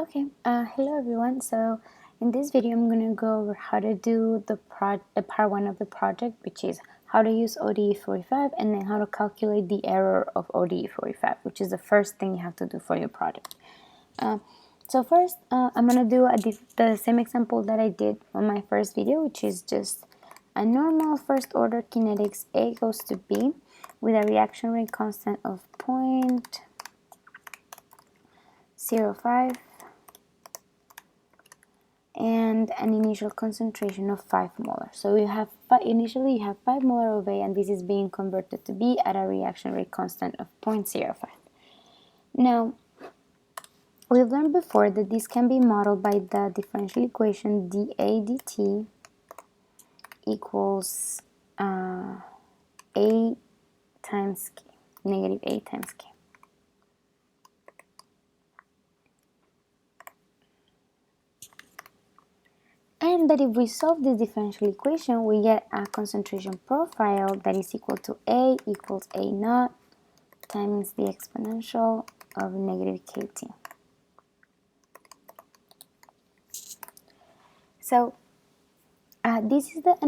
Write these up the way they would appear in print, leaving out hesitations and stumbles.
Hello everyone. So in this video I'm going to go over how to do the part 1 of the project, which is how to use ODE45 and then how to calculate the error of ODE45, which is the first thing you have to do for your project. So first I'm going to do the same example that I did on my first video, which is just a normal first order kinetics A goes to B with a reaction rate constant of 0.05 and an initial concentration of 5 molar. So you have initially you have 5 molar of A, and this is being converted to B at a reaction rate constant of 0.05. Now, we've learned before that this can be modeled by the differential equation dA dt equals A times K, negative A times K. And that if we solve this differential equation, we get a concentration profile that is equal to A equals A naught times the exponential of negative KT. So this is what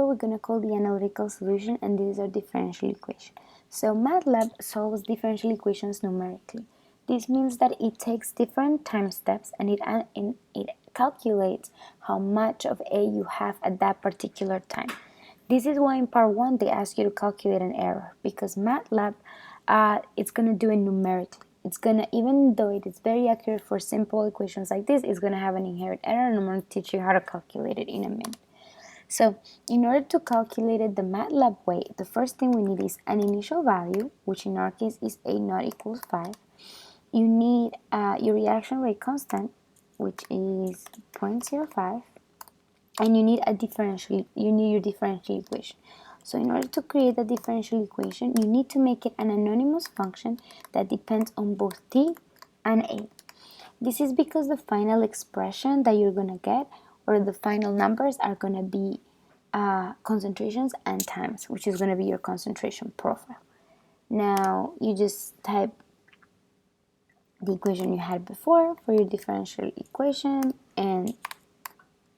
we're going to call the analytical solution, and this is our differential equation. So Matlab solves differential equations numerically. This means that it takes different time steps and it calculates how much of A you have at that particular time. This is why in part 1 they ask you to calculate an error, because Matlab it's going to do it numerically. It's going to, even though it is very accurate for simple equations like this, it's going to have an inherent error, and I'm going to teach you how to calculate it in a minute. So in order to calculate it the Matlab way, the first thing we need is an initial value, which in our case is A naught equals 5. You need your reaction rate constant, which is 0.05, and you need your differential equation. So in order to create a differential equation, you need to make it an anonymous function that depends on both t and a. This is because the final expression that you're going to get, or the final numbers, are going to be concentrations and times, which is going to be your concentration profile. Now you just type the equation you had before for your differential equation, and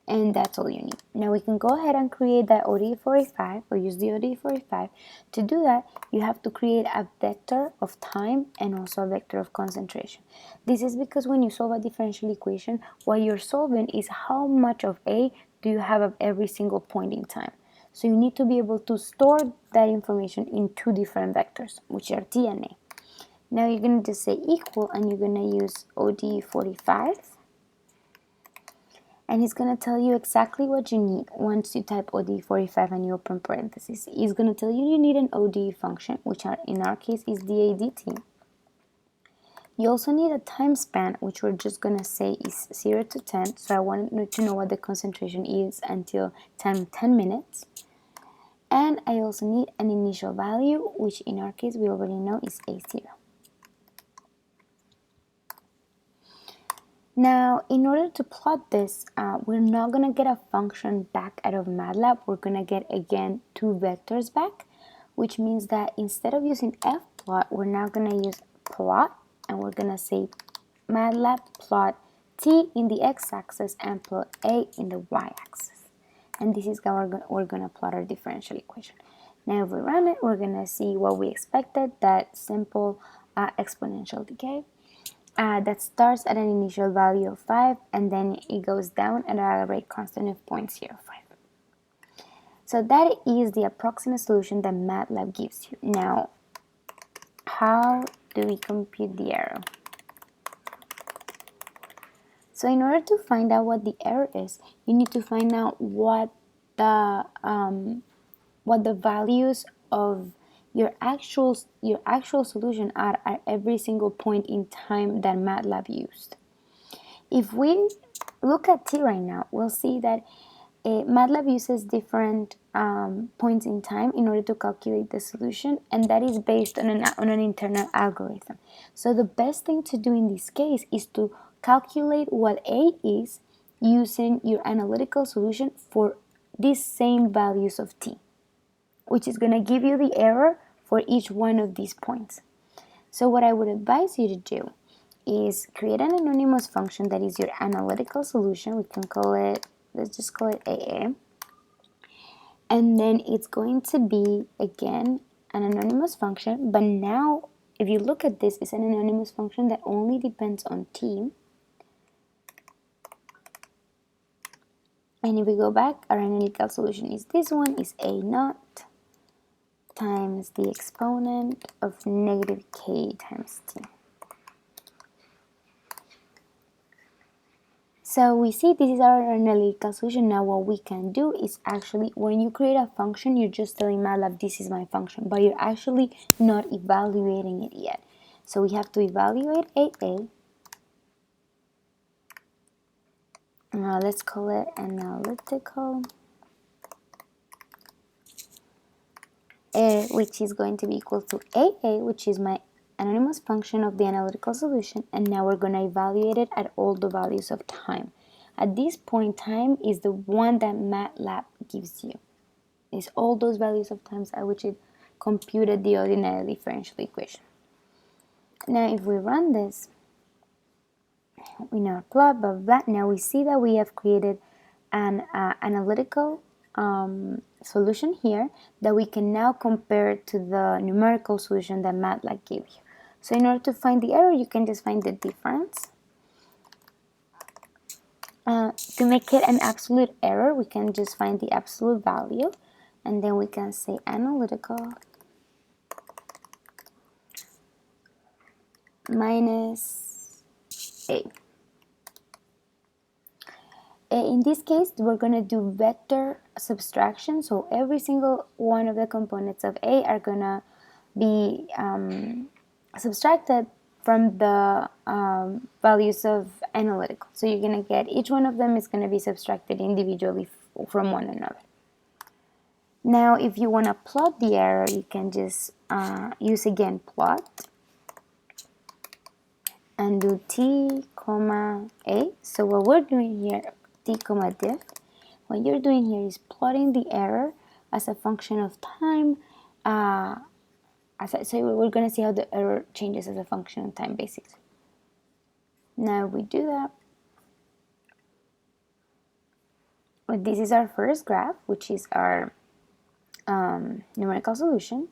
that's all you need. Now we can go ahead and create that ODE45, or use the ODE45. To do that, you have to create a vector of time and also a vector of concentration. This is because when you solve a differential equation, what you're solving is how much of A do you have at every single point in time. So you need to be able to store that information in two different vectors, which are T and A. Now you're going to just say equal, and you're going to use ODE45. And it's going to tell you exactly what you need once you type ODE45 and you open parentheses. It's going to tell you need an ODE function, which in our case is dA dt. You also need a time span, which we're just going to say is 0 to 10. So I wanted to know what the concentration is until time 10 minutes. And I also need an initial value, which in our case we already know is A0. Now, in order to plot this, we're not going to get a function back out of Matlab. We're going to get, again, two vectors back, which means that instead of using fplot, we're now going to use plot, and we're going to say Matlab plot t in the x-axis and plot a in the y-axis. And this is how we're going to plot our differential equation. Now, if we run it, we're going to see what we expected, that simple exponential decay. That starts at an initial value of 5, and then it goes down at a rate constant of 0.05. So that is the approximate solution that Matlab gives you. Now, how do we compute the error? So in order to find out what the error is, you need to find out what the values of your actual solution are at every single point in time that Matlab used. If we look at t right now, we'll see that Matlab uses different points in time in order to calculate the solution, and that is based on an internal algorithm. So the best thing to do in this case is to calculate what A is using your analytical solution for these same values of t, which is going to give you the error for each one of these points. So what I would advise you to do is create an anonymous function that is your analytical solution. We can call it, let's just call it AA. And then it's going to be, again, an anonymous function. But now, if you look at this, it's an anonymous function that only depends on t. And if we go back, our analytical solution is this one, is A naught times the exponent of negative k times t. So we see this is our analytical solution. Now what we can do is actually, when you create a function, you're just telling Matlab this is my function, but you're actually not evaluating it yet. So we have to evaluate AA. Let's call it analytical, which is going to be equal to AA, which is my anonymous function of the analytical solution, and now we're going to evaluate it at all the values of time. At this point, time is the one that Matlab gives you. It's all those values of times at which it computed the ordinary differential equation. Now if we run this in our plot, now we see that we have created an analytical solution here that we can now compare to the numerical solution that Matlab gave you. So in order to find the error, you can just find the difference. To make it an absolute error, we can just find the absolute value, and then we can say analytical minus A. In this case, we're going to do vector subtraction, so every single one of the components of A are going to be subtracted from the values of analytical. So you're going to get, each one of them is going to be subtracted individually from one another. Now if you want to plot the error, you can just use again plot and do t comma A. So what we're doing here, t comma diff, what you're doing here is plotting the error as a function of time. So we're going to see how the error changes as a function of time, basically. Now we do that. Well, this is our first graph, which is our numerical solution.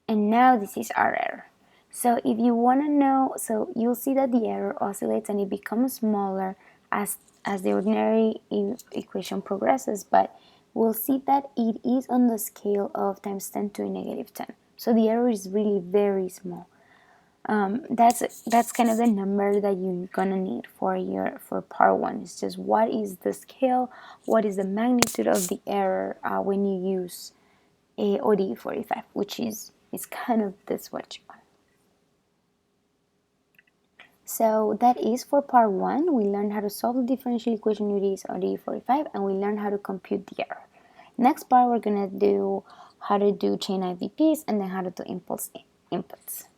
And now this is our error. So if you want to know, so you'll see that the error oscillates and it becomes smaller as the ordinary equation progresses, but we'll see that it is on the scale of times 10 to the negative 10. So the error is really very small. That's kind of the number that you're gonna need for part one. It's just what is the scale, what is the magnitude of the error when you use a ODE45, which is kind of this what you want. So that is for part one. We learned how to solve the differential equation with ODE45, and we learned how to compute the error. Next part, we're gonna do how to do chain IVPs and then how to do impulse inputs.